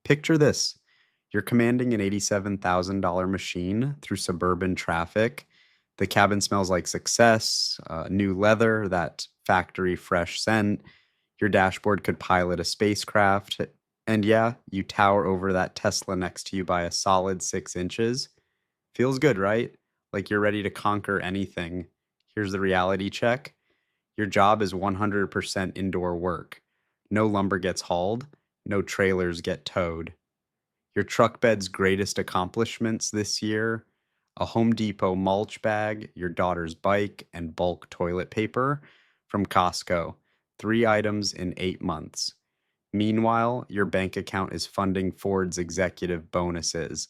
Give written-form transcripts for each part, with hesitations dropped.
Picture this. You're commanding an $87,000 machine through suburban traffic. The cabin smells like success, new leather, that factory fresh scent. Your dashboard could pilot a spacecraft. And yeah, you tower over that Tesla next to you by a solid 6 inches. Feels good, right? Like you're ready to conquer anything. Here's the reality check. Your job is 100% indoor work. No lumber gets hauled, no trailers get towed. Your truck bed's greatest accomplishments this year: a Home Depot mulch bag, your daughter's bike, and bulk toilet paper from Costco. 3 items in 8 months. Meanwhile, your bank account is funding Ford's executive bonuses.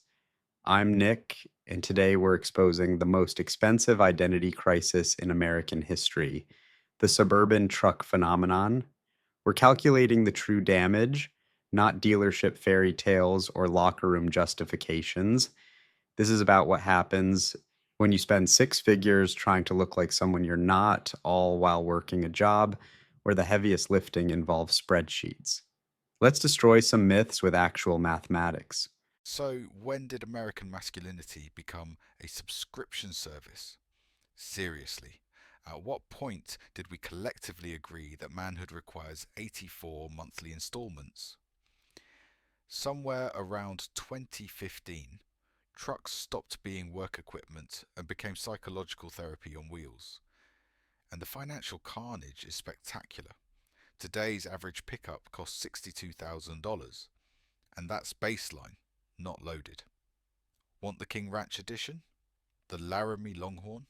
I'm Nick, and today we're exposing the most expensive identity crisis in American history: the suburban truck phenomenon. We're calculating the true damage, not dealership fairy tales or locker room justifications. This is about what happens when you spend 6 figures trying to look like someone you're not, all while working a job where the heaviest lifting involves spreadsheets. Let's destroy some myths with actual mathematics. So, when did American masculinity become a subscription service? Seriously, at what point did we collectively agree that manhood requires 84 monthly installments? Somewhere around 2015, trucks stopped being work equipment and became psychological therapy on wheels. And the financial carnage is spectacular. Today's average pickup costs $62,000, and that's baseline, not loaded. Want the King Ranch edition? The Laramie Longhorn?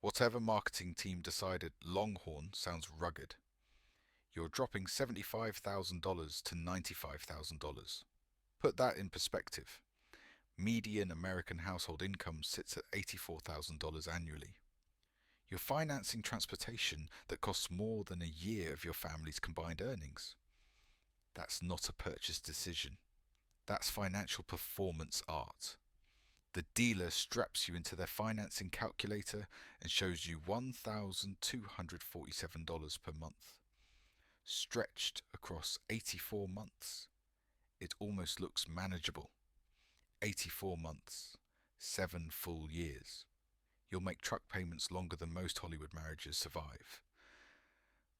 Whatever marketing team decided Longhorn sounds rugged. You're dropping $75,000 to $95,000. Put that in perspective. Median American household income sits at $84,000 annually. You're financing transportation that costs more than a year of your family's combined earnings. That's not a purchase decision. That's financial performance art. The dealer straps you into their financing calculator and shows you $1,247 per month. Stretched across 84 months, it almost looks manageable. 84 months, 7 full years. You'll make truck payments longer than most Hollywood marriages survive.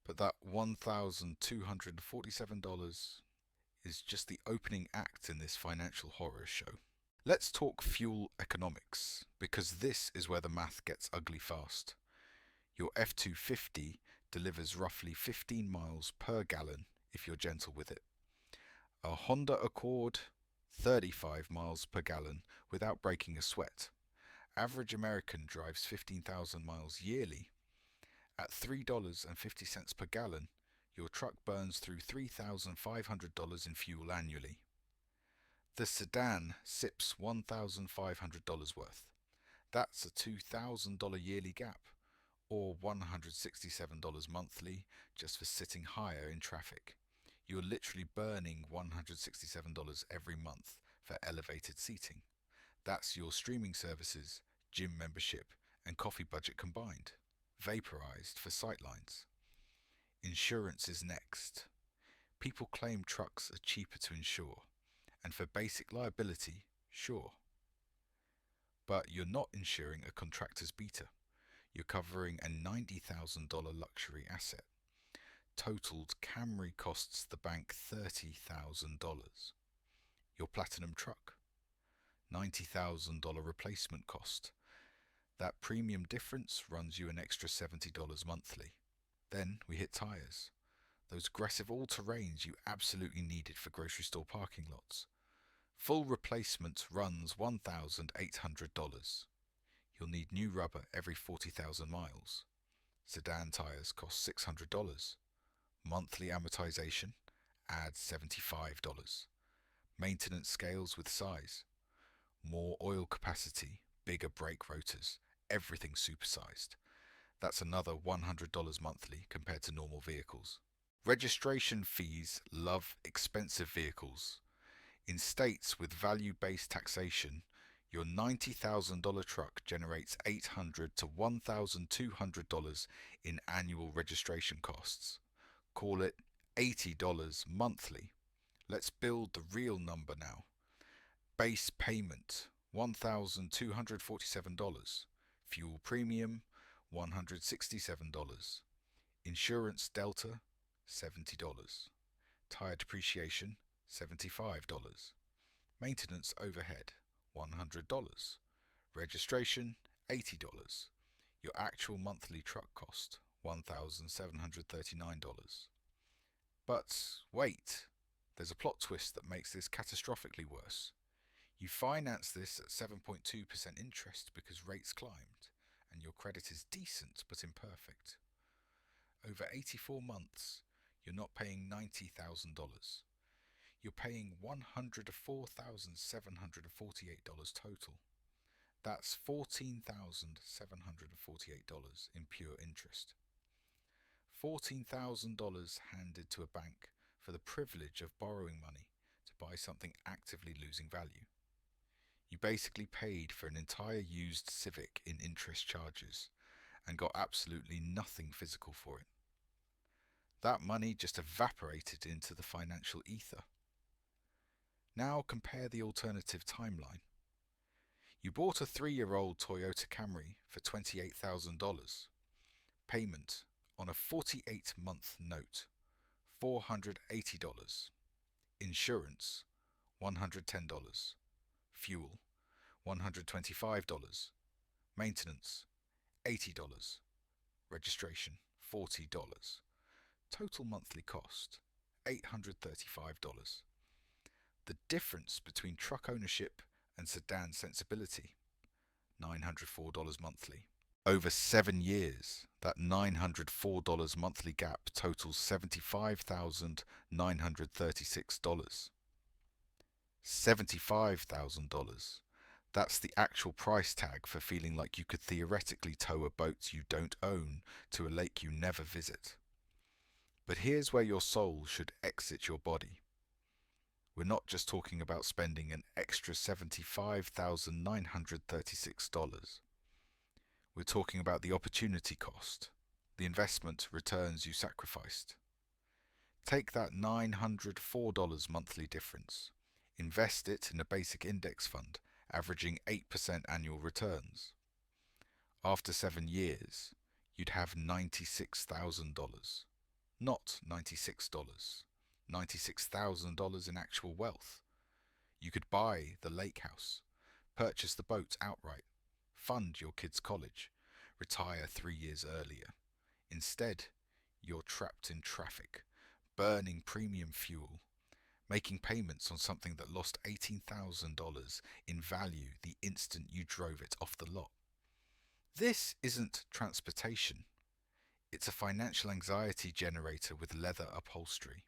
But that $1,247 is just the opening act in this financial horror show. Let's talk fuel economics, because this is where the math gets ugly fast. Your F-250 delivers roughly 15 miles per gallon if you're gentle with it. A Honda Accord, 35 miles per gallon without breaking a sweat. Average American drives 15,000 miles yearly. At $3.50 per gallon, your truck burns through $3,500 in fuel annually. The Sedan sips $1,500 worth. That's a $2,000 yearly gap, or $167 monthly just for sitting higher in traffic. You're literally burning $167 every month for elevated seating. That's your streaming services, gym membership, and coffee budget combined, vaporized for sightlines. Insurance is next. People claim trucks are cheaper to insure, and for basic liability, sure. But you're not insuring a contractor's beta. You're covering a $90,000 luxury asset. Totaled, Camry costs the bank $30,000. Your platinum truck, $90,000 replacement cost. That premium difference runs you an extra $70 monthly. Then we hit tyres. Those aggressive all-terrains you absolutely needed for grocery store parking lots. Full replacement runs $1,800. You'll need new rubber every 40,000 miles. Sedan tyres cost $600. Monthly amortization adds $75. Maintenance scales with size. More oil capacity, bigger brake rotors, everything supersized. That's another $100 monthly compared to normal vehicles. Registration fees love expensive vehicles. In states with value-based taxation, your $90,000 truck generates $800 to $1,200 in annual registration costs. Call it $80 monthly. Let's build the real number now. Base payment $1,247. Fuel premium $167. Insurance delta $70. Tire depreciation $75. Maintenance overhead $100. Registration $80. Your actual monthly truck cost $1,739. But wait, there's a plot twist that makes this catastrophically worse. You finance this at 7.2% interest because rates climbed, and your credit is decent but imperfect. Over 84 months, you're not paying $90,000. You're paying $104,748 total. That's $14,748 in pure interest. $14,000 handed to a bank for the privilege of borrowing money to buy something actively losing value. You basically paid for an entire used Civic in interest charges and got absolutely nothing physical for it. That money just evaporated into the financial ether. Now compare the alternative timeline. You bought a 3-year-old Toyota Camry for $28,000. Payment on a 48-month note, $480. Insurance, $110. Fuel, $125. Maintenance, $80. Registration, $40. Total monthly cost, $835. The difference between truck ownership and sedan sensibility, $904 monthly. Over 7 years, that $904 monthly gap totals $75,936. $75,000. That's the actual price tag for feeling like you could theoretically tow a boat you don't own to a lake you never visit. But here's where your soul should exit your body. We're not just talking about spending an extra $75,936. We're talking about the opportunity cost, the investment returns you sacrificed. Take that $904 monthly difference, invest it in a basic index fund, averaging 8% annual returns. After 7 years, you'd have $96,000. Not $96. $96,000 in actual wealth. You could buy the lake house, purchase the boat outright, fund your kids' college, retire 3 years earlier. Instead, you're trapped in traffic, burning premium fuel, making payments on something that lost $18,000 in value the instant you drove it off the lot. This isn't transportation. It's a financial anxiety generator with leather upholstery.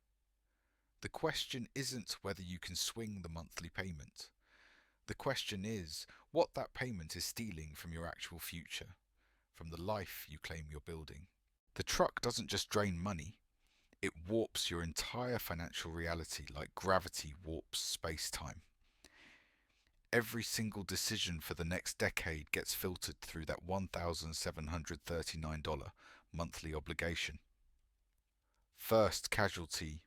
The question isn't whether you can swing the monthly payment. The question is what that payment is stealing from your actual future, from the life you claim you're building. The truck doesn't just drain money, it warps your entire financial reality like gravity warps space-time. Every single decision for the next decade gets filtered through that $1,739 monthly obligation. First casualty,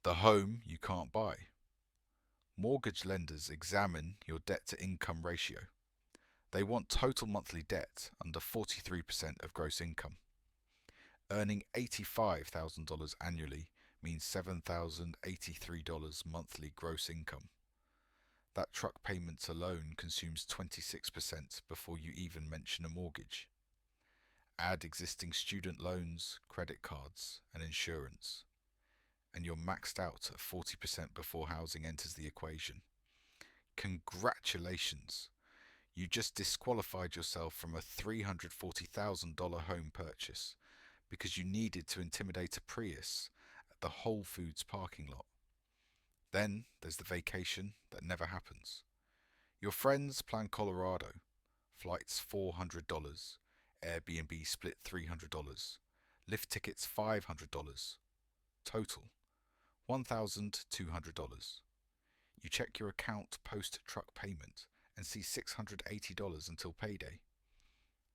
the home you can't buy. Mortgage lenders examine your debt-to-income ratio. They want total monthly debt under 43% of gross income. Earning $85,000 annually means $7,083 monthly gross income. That truck payment alone consumes 26% before you even mention a mortgage. Add existing student loans, credit cards, and insurance, and you're maxed out at 40% before housing enters the equation. Congratulations! You just disqualified yourself from a $340,000 home purchase because you needed to intimidate a Prius at the Whole Foods parking lot. Then there's the vacation that never happens. Your friends plan Colorado, flights $400, Airbnb split $300, lift tickets $500, total $1,200. You check your account post-truck payment and see $680 until payday.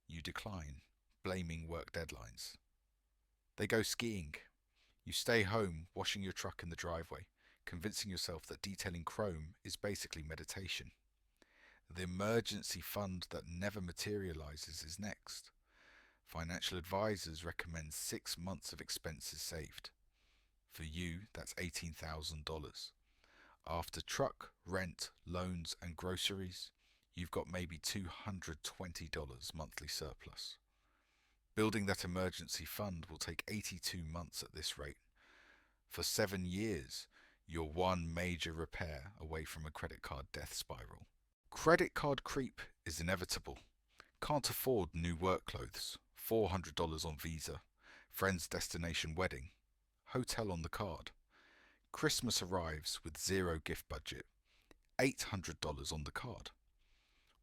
You decline, blaming work deadlines. They go skiing. You stay home, washing your truck in the driveway, convincing yourself that detailing chrome is basically meditation. The emergency fund that never materializes is next. Financial advisors recommend 6 months of expenses saved. For you, that's $18,000. After truck, rent, loans, and groceries, you've got maybe $220 monthly surplus. Building that emergency fund will take 82 months at this rate. For 7 years, you're one major repair away from a credit card death spiral. Credit card creep is inevitable. Can't afford new work clothes, $400 on Visa, friend's destination wedding, hotel on the card. Christmas arrives with zero gift budget, $800 on the card.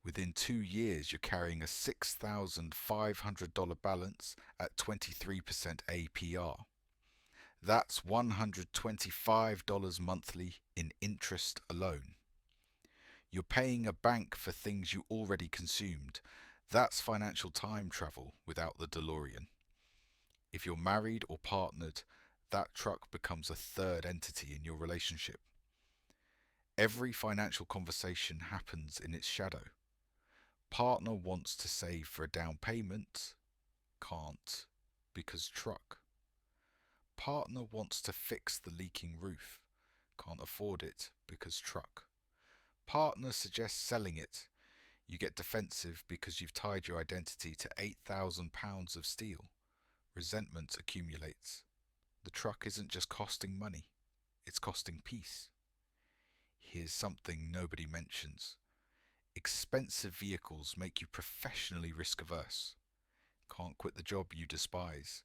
Within 2 years, you're carrying a $6,500 balance at 23% APR. That's $125 monthly in interest alone. You're paying a bank for things you already consumed. That's financial time travel without the DeLorean. If you're married or partnered, that truck becomes a third entity in your relationship. Every financial conversation happens in its shadow. Partner wants to save for a down payment, can't, because truck. Partner wants to fix the leaking roof, can't afford it because truck. Partner suggests selling it. You get defensive because you've tied your identity to £8,000 of steel. Resentment accumulates. The truck isn't just costing money, it's costing peace. Here's something nobody mentions. Expensive vehicles make you professionally risk averse. Can't quit the job you despise.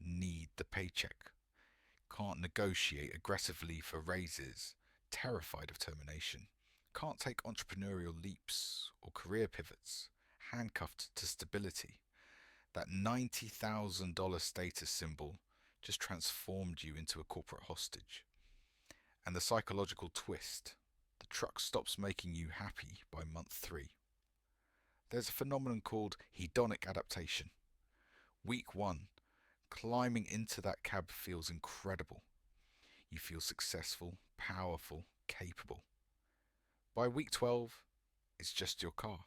Need the paycheck. Can't negotiate aggressively for raises. Terrified of termination. Can't take entrepreneurial leaps or career pivots. Handcuffed to stability. That $90,000 status symbol just transformed you into a corporate hostage. And the psychological twist, the truck stops making you happy by month 3. There's a phenomenon called hedonic adaptation. Week 1, climbing into that cab feels incredible. You feel successful, powerful, capable. By week 12, it's just your car.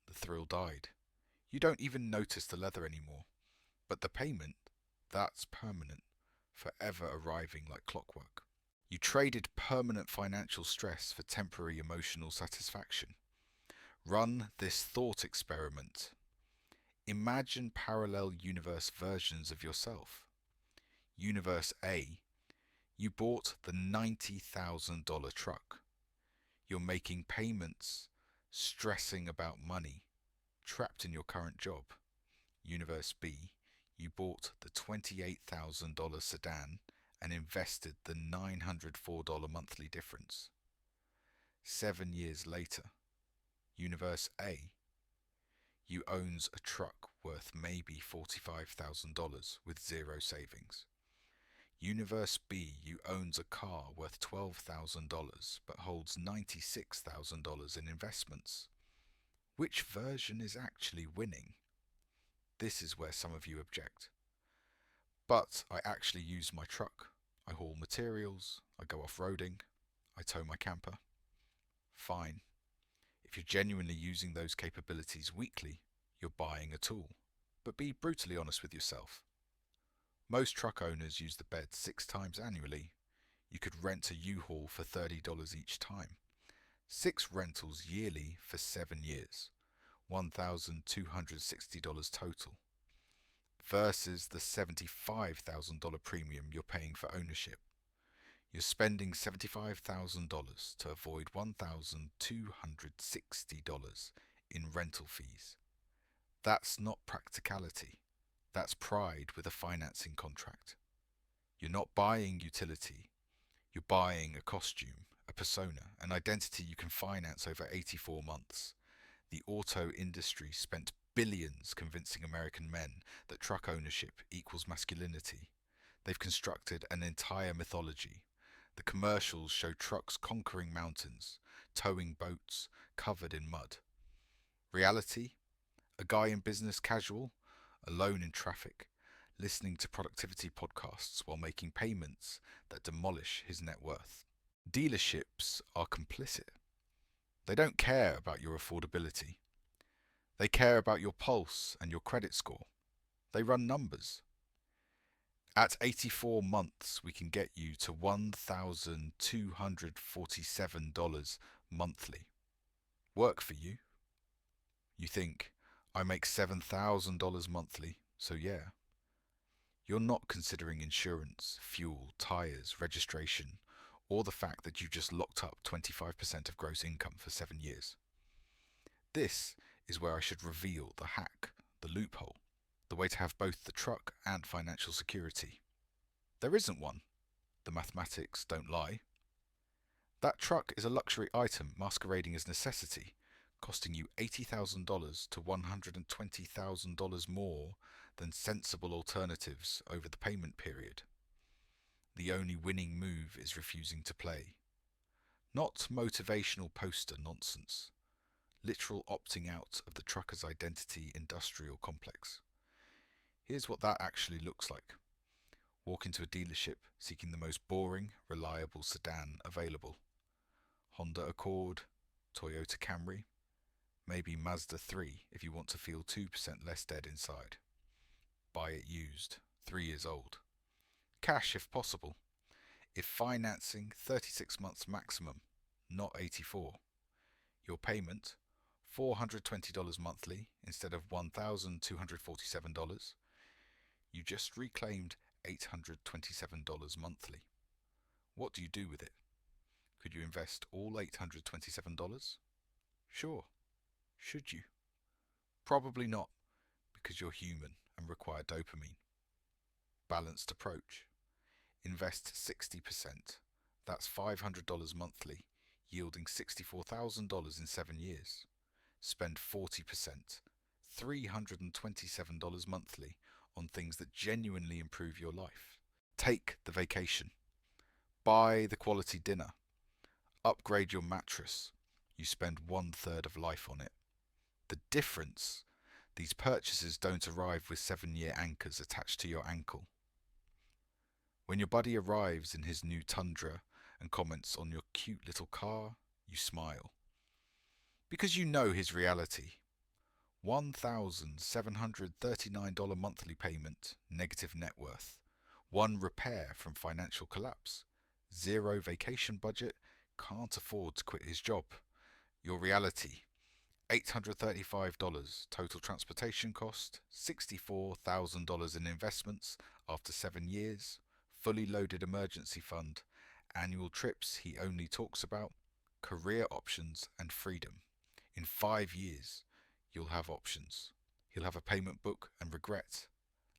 The thrill died. You don't even notice the leather anymore. But the payment, that's permanent, forever arriving like clockwork. You traded permanent financial stress for temporary emotional satisfaction. Run this thought experiment. Imagine parallel universe versions of yourself. Universe A, you bought the $90,000 truck. You're making payments, stressing about money, trapped in your current job. Universe B, you bought the $28,000 sedan and invested the $904 monthly difference. 7 years later, Universe A, you owns a truck worth maybe $45,000 with zero savings. Universe B, you owns a car worth $12,000 but holds $96,000 in investments. Which version is actually winning? This is where some of you object. But I actually use my truck. I haul materials, I go off-roading, I tow my camper. Fine. If you're genuinely using those capabilities weekly, you're buying a tool. But be brutally honest with yourself. Most truck owners use the bed 6 times annually. You could rent a U-Haul for $30 each time. 6 rentals yearly for 7 years. $1,260 total. Versus the $75,000 premium you're paying for ownership. You're spending $75,000 to avoid $1,260 in rental fees. That's not practicality. That's pride with a financing contract. You're not buying utility. You're buying a costume, a persona, an identity you can finance over 84 months. The auto industry spent billions convincing American men that truck ownership equals masculinity. They've constructed an entire mythology. The commercials show trucks conquering mountains, towing boats, covered in mud. Reality? A guy in business casual, alone in traffic, listening to productivity podcasts while making payments that demolish his net worth. Dealerships are complicit. They don't care about your affordability. They care about your pulse and your credit score. They run numbers. At 84 months, we can get you to $1,247 monthly. Work for you? You think, I make $7,000 monthly, so yeah. You're not considering insurance, fuel, tyres, registration, or the fact that you just locked up 25% of gross income for 7 years. This is where I should reveal the hack, the loophole, the way to have both the truck and financial security. There isn't one. The mathematics don't lie. That truck is a luxury item masquerading as necessity, costing you $80,000 to $120,000 more than sensible alternatives over the payment period. The only winning move is refusing to play. Not motivational poster nonsense. Literal opting out of the trucker's identity industrial complex. Here's what that actually looks like. Walk into a dealership seeking the most boring, reliable sedan available. Honda Accord, Toyota Camry, maybe Mazda 3 if you want to feel 2% less dead inside. Buy it used, 3 years old. Cash if possible. If financing, 36 months maximum, not 84. Your payment, $420 monthly instead of $1,247. You just reclaimed $827 monthly. What do you do with it? Could you invest all $827? Sure. Should you? Probably not, because you're human and require dopamine. Balanced approach. Invest 60%. That's $500 monthly, yielding $64,000 in 7 years. Spend 40%, $327 monthly, on things that genuinely improve your life. Take the vacation. Buy the quality dinner. Upgrade your mattress. You spend 1/3 of life on it. The difference, these purchases don't arrive with 7-year anchors attached to your ankle. When your buddy arrives in his new Tundra and comments on your cute little car, you smile. Because you know his reality. $1,739 monthly payment, negative net worth. 1 repair from financial collapse. 0 vacation budget, can't afford to quit his job. Your reality. $835 total transportation cost, $64,000 in investments after 7 years, fully loaded emergency fund, annual trips he only talks about, career options and freedom. In 5 years, you'll have options. He'll have a payment book and regret.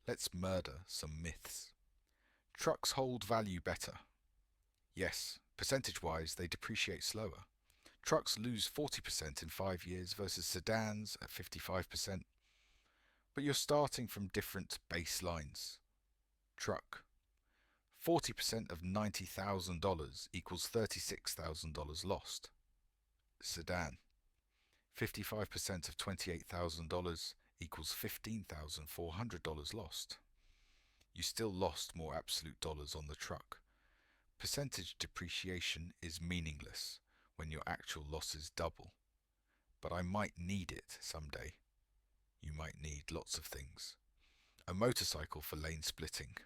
Let's murder some myths. Trucks hold value better. Yes, percentage-wise, they depreciate slower. Trucks lose 40% in 5 years versus sedans at 55%. But you're starting from different baselines. Truck. 40% of $90,000 equals $36,000 lost. Sedan. 55% of $28,000 equals $15,400 lost. You still lost more absolute dollars on the truck. Percentage depreciation is meaningless when your actual losses double. But I might need it someday. You might need lots of things. A motorcycle for lane splitting.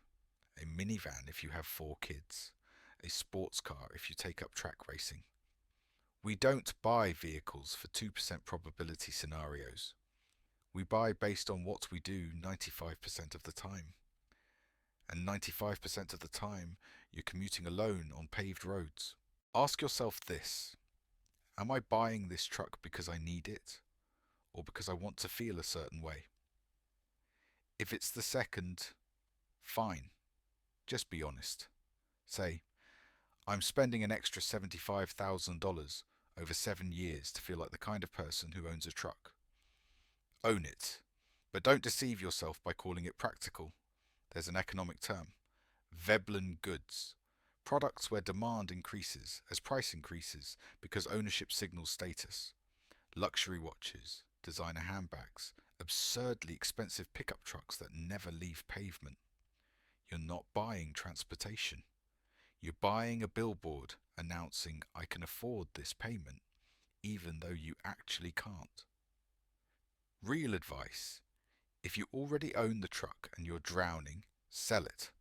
A minivan if you have 4 kids. A sports car if you take up track racing. We don't buy vehicles for 2% probability scenarios. We buy based on what we do 95% of the time. And 95% of the time, you're commuting alone on paved roads. Ask yourself this. Am I buying this truck because I need it, or because I want to feel a certain way? If it's the second, fine. Just be honest. Say, I'm spending an extra $75,000 over 7 years to feel like the kind of person who owns a truck. Own it, but don't deceive yourself by calling it practical. There's an economic term. Veblen goods. Products where demand increases as price increases because ownership signals status. Luxury watches, designer handbags, absurdly expensive pickup trucks that never leave pavement. You're not buying transportation. You're buying a billboard announcing, "I can afford this payment," even though you actually can't. Real advice: if you already own the truck and you're drowning, sell it.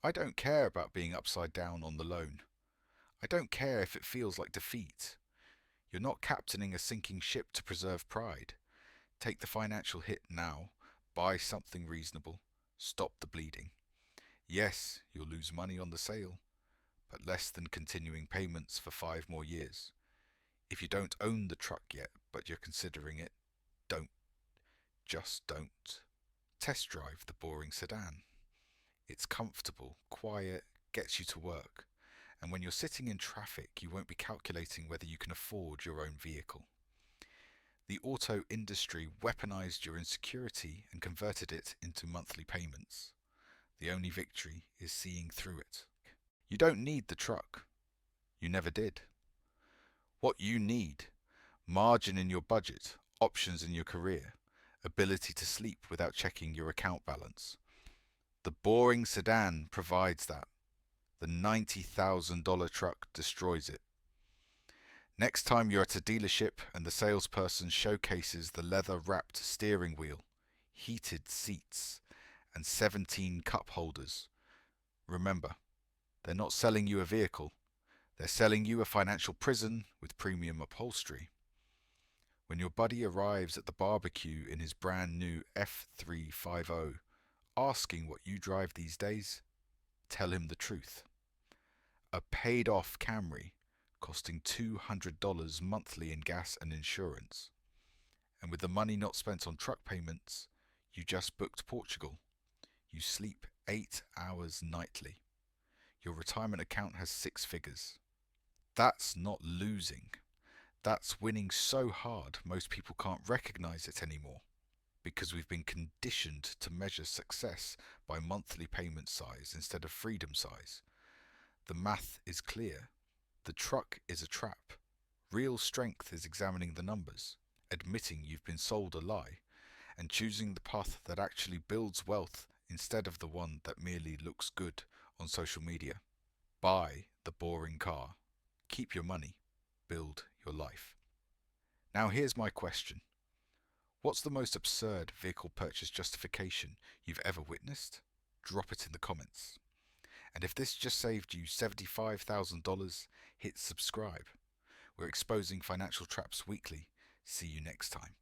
I don't care about being upside down on the loan. I don't care if it feels like defeat. You're not captaining a sinking ship to preserve pride. Take the financial hit now, buy something reasonable, stop the bleeding. Yes, you'll lose money on the sale, but less than continuing payments for 5 more years. If you don't own the truck yet, but you're considering it, don't. Just don't. Test drive the boring sedan. It's comfortable, quiet, gets you to work. And when you're sitting in traffic, you won't be calculating whether you can afford your own vehicle. The auto industry weaponized your insecurity and converted it into monthly payments. The only victory is seeing through it. You don't need the truck. You never did. What you need: margin in your budget, options in your career, ability to sleep without checking your account balance. The boring sedan provides that. The $90,000 truck destroys it. Next time you're at a dealership and the salesperson showcases the leather-wrapped steering wheel, heated seats, and 17 cup holders, remember, they're not selling you a vehicle. They're selling you a financial prison with premium upholstery. When your buddy arrives at the barbecue in his brand new F350, asking what you drive these days, tell him the truth. A paid-off Camry costing $200 monthly in gas and insurance. And with the money not spent on truck payments, you just booked Portugal. You sleep 8 hours nightly. Your retirement account has 6 figures. That's not losing. That's winning so hard most people can't recognize it anymore, because we've been conditioned to measure success by monthly payment size instead of freedom size. The math is clear. The truck is a trap. Real strength is examining the numbers, admitting you've been sold a lie, and choosing the path that actually builds wealth instead of the one that merely looks good on social media. Buy the boring car. Keep your money. Build your life. Now here's my question. What's the most absurd vehicle purchase justification you've ever witnessed? Drop it in the comments. And if this just saved you $75,000, hit subscribe. We're exposing financial traps weekly. See you next time.